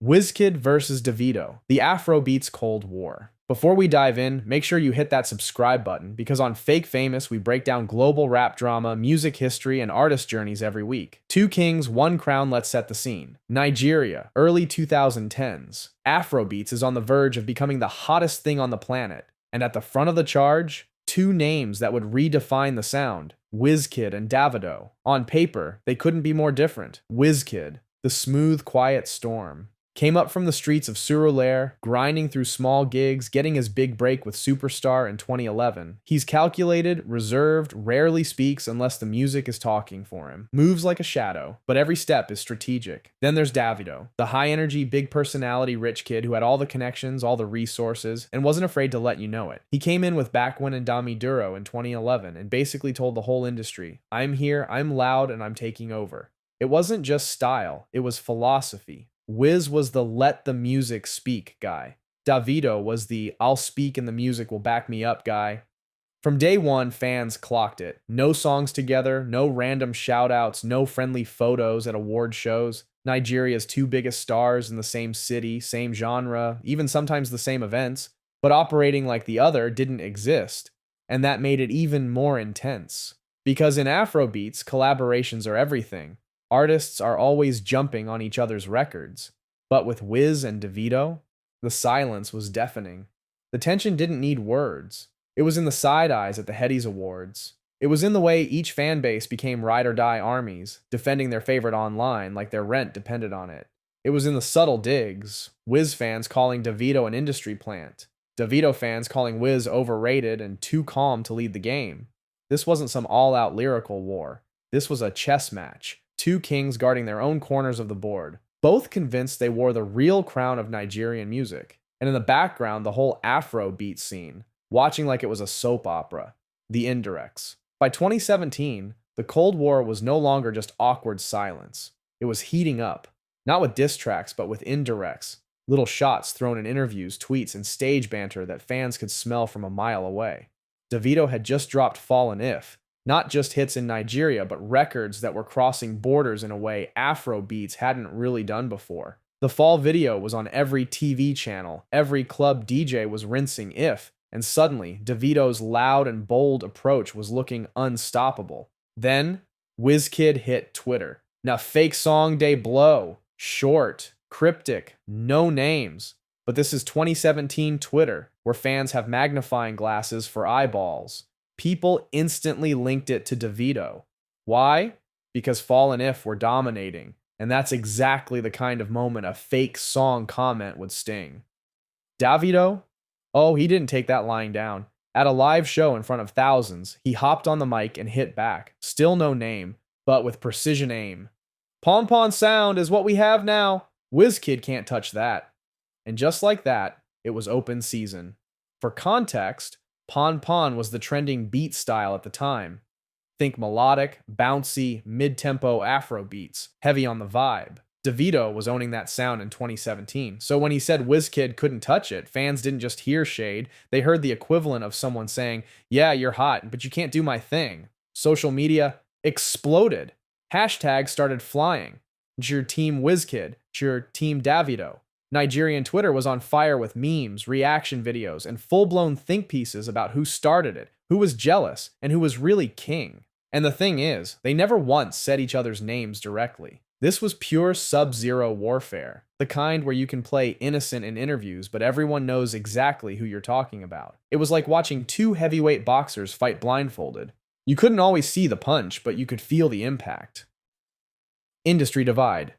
Wizkid versus Davido, the Afrobeats Cold War. Before we dive in, make sure you hit that subscribe button because on Fake Famous, we break down global rap drama, music history, and artist journeys every week. Two kings, one crown, let's set the scene. Nigeria, early 2010s. Afrobeats is on the verge of becoming the hottest thing on the planet. And at the front of the charge, two names that would redefine the sound, Wizkid and Davido. On paper, they couldn't be more different. Wizkid, the smooth, quiet storm, came up from the streets of Surulere, grinding through small gigs, getting his big break with Superstar in 2011. He's calculated, reserved, rarely speaks unless the music is talking for him. Moves like a shadow, but every step is strategic. Then there's Davido, the high-energy, big personality rich kid who had all the connections, all the resources, and wasn't afraid to let you know it. He came in with Bakwin and Daviduro in 2011 and basically told the whole industry, I'm here, I'm loud, and I'm taking over. It wasn't just style, it was philosophy. Wiz was the let the music speak guy. Davido was the I'll speak and the music will back me up guy. From day one, fans clocked it. No songs together, no random shoutouts, no friendly photos at award shows. Nigeria's two biggest stars in the same city, same genre, even sometimes the same events, but operating like the other didn't exist. And that made it even more intense. Because in Afrobeats, collaborations are everything. Artists are always jumping on each other's records. But with Wiz and Davido, the silence was deafening. The tension didn't need words. It was in the side eyes at the Headies Awards. It was in the way each fan base became ride-or-die armies, defending their favorite online like their rent depended on it. It was in the subtle digs, Wiz fans calling Davido an industry plant, Davido fans calling Wiz overrated and too calm to lead the game. This wasn't some all-out lyrical war. This was a chess match. Two kings guarding their own corners of the board, both convinced they wore the real crown of Nigerian music, and in the background the whole Afrobeat scene, watching like it was a soap opera, the Indirects. By 2017, the Cold War was no longer just awkward silence. It was heating up, not with diss tracks, but with indirects, little shots thrown in interviews, tweets, and stage banter that fans could smell from a mile away. Davido had just dropped Fallin' If, not just hits in Nigeria, but records that were crossing borders in a way Afrobeats hadn't really done before. The fall video was on every TV channel, every club DJ was rinsing If, and suddenly, Davido's loud and bold approach was looking unstoppable. Then, Wizkid hit Twitter. Now fake song day blow, short, cryptic, no names. But this is 2017 Twitter, where fans have magnifying glasses for eyeballs. People instantly linked it to Davido. Why? Because Fallin' If were dominating, and that's exactly the kind of moment a fake song comment would sting. Davido? Oh, he didn't take that lying down. At a live show in front of thousands, he hopped on the mic and hit back. Still no name, but with precision aim. Pom-pom sound is what we have now. Wizkid can't touch that. And just like that, it was open season. For context, Pon Pon was the trending beat style at the time. Think melodic, bouncy, mid-tempo Afro beats, heavy on the vibe. Davido was owning that sound in 2017, so when he said Wizkid couldn't touch it, fans didn't just hear shade, they heard the equivalent of someone saying, yeah, you're hot, but you can't do my thing. Social media exploded. Hashtags started flying. Cheer Team Wizkid, cheer Team Davido. Nigerian Twitter was on fire with memes, reaction videos, and full-blown think pieces about who started it, who was jealous, and who was really king. And the thing is, they never once said each other's names directly. This was pure sub-zero warfare, the kind where you can play innocent in interviews, but everyone knows exactly who you're talking about. It was like watching two heavyweight boxers fight blindfolded. You couldn't always see the punch, but you could feel the impact. Industry divide.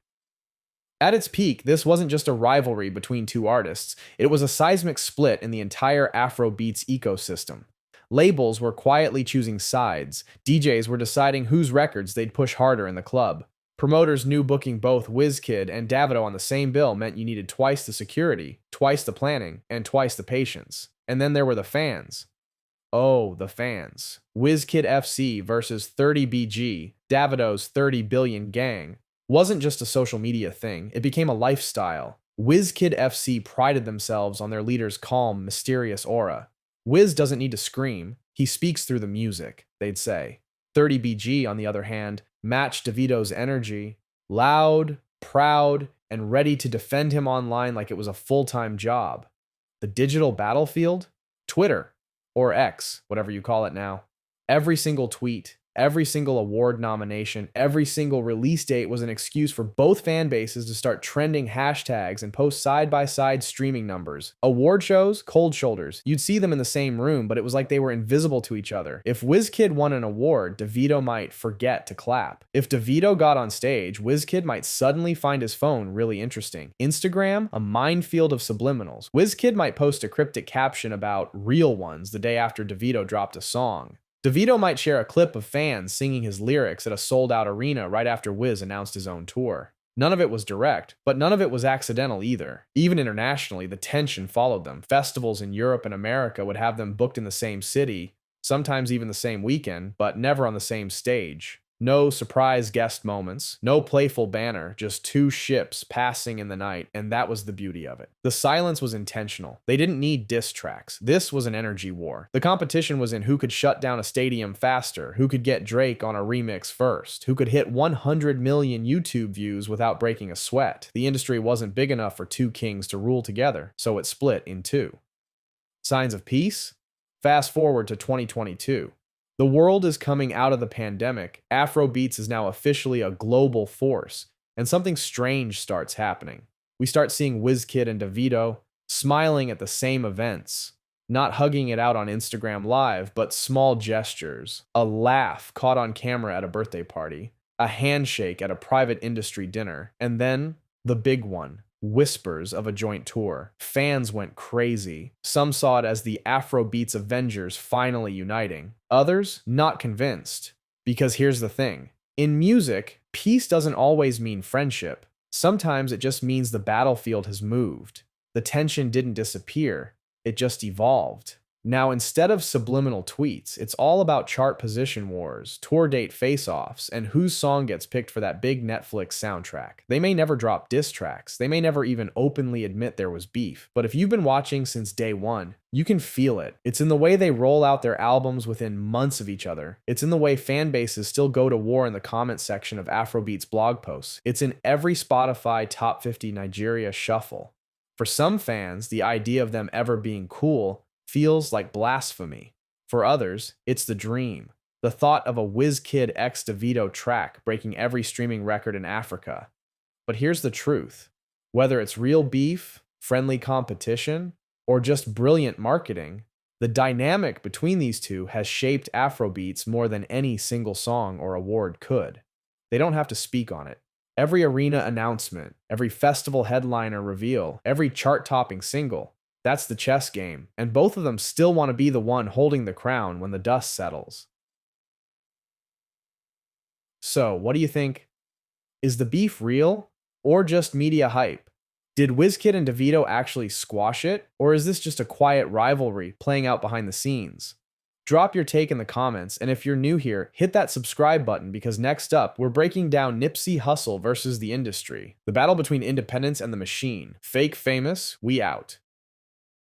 At its peak, this wasn't just a rivalry between two artists, it was a seismic split in the entire Afrobeats ecosystem. Labels were quietly choosing sides, DJs were deciding whose records they'd push harder in the club. Promoters knew booking both Wizkid and Davido on the same bill meant you needed twice the security, twice the planning, and twice the patience. And then there were the fans. Oh, the fans. Wizkid FC versus 30BG, Davido's 30 billion gang, wasn't just a social media thing, it became a lifestyle. Wizkid FC prided themselves on their leader's calm, mysterious aura. Wiz doesn't need to scream, he speaks through the music, they'd say. 30BG, on the other hand, matched Davido's energy. Loud, proud, and ready to defend him online like it was a full-time job. The digital battlefield? Twitter, or X, whatever you call it now. Every single tweet, every single award nomination, every single release date was an excuse for both fan bases to start trending hashtags and post side-by-side streaming numbers. Award shows, cold shoulders. You'd see them in the same room, but it was like they were invisible to each other. If Wizkid won an award, Davido might forget to clap. If Davido got on stage, Wizkid might suddenly find his phone really interesting. Instagram, a minefield of subliminals. Wizkid might post a cryptic caption about real ones the day after Davido dropped a song. Davido might share a clip of fans singing his lyrics at a sold-out arena right after Wiz announced his own tour. None of it was direct, but none of it was accidental either. Even internationally, the tension followed them. Festivals in Europe and America would have them booked in the same city, sometimes even the same weekend, but never on the same stage. No surprise guest moments, no playful banner, just two ships passing in the night, and that was the beauty of it. The silence was intentional. They didn't need diss tracks. This was an energy war. The competition was in who could shut down a stadium faster, who could get Drake on a remix first, who could hit 100 million YouTube views without breaking a sweat. The industry wasn't big enough for two kings to rule together, so it split in two. Signs of peace? Fast forward to 2022. The world is coming out of the pandemic, Afrobeats is now officially a global force, and something strange starts happening. We start seeing Wizkid and Davido smiling at the same events, not hugging it out on Instagram Live, but small gestures, a laugh caught on camera at a birthday party, a handshake at a private industry dinner, and then the big one. Whispers of a joint tour. Fans went crazy. Some saw it as the Afrobeats Avengers finally uniting. Others, not convinced. Because here's the thing. In music, peace doesn't always mean friendship. Sometimes it just means the battlefield has moved. The tension didn't disappear. It just evolved. Now, instead of subliminal tweets, it's all about chart position wars, tour date face-offs, and whose song gets picked for that big Netflix soundtrack. They may never drop diss tracks, they may never even openly admit there was beef, but if you've been watching since day one, you can feel it. It's in the way they roll out their albums within months of each other. It's in the way fan bases still go to war in the comment section of Afrobeats blog posts. It's in every Spotify Top 50 Nigeria shuffle. For some fans, the idea of them ever being cool feels like blasphemy. For others, it's the dream. The thought of a Wizkid x Davido track breaking every streaming record in Africa. But here's the truth. Whether it's real beef, friendly competition, or just brilliant marketing, the dynamic between these two has shaped Afrobeats more than any single song or award could. They don't have to speak on it. Every arena announcement, every festival headliner reveal, every chart-topping single, that's the chess game, and both of them still want to be the one holding the crown when the dust settles. So, what do you think? Is the beef real, or just media hype? Did Wizkid and Davido actually squash it, or is this just a quiet rivalry playing out behind the scenes? Drop your take in the comments, and if you're new here, hit that subscribe button because next up, we're breaking down Nipsey Hussle versus the industry. The battle between independence and the machine. Fake famous, we out.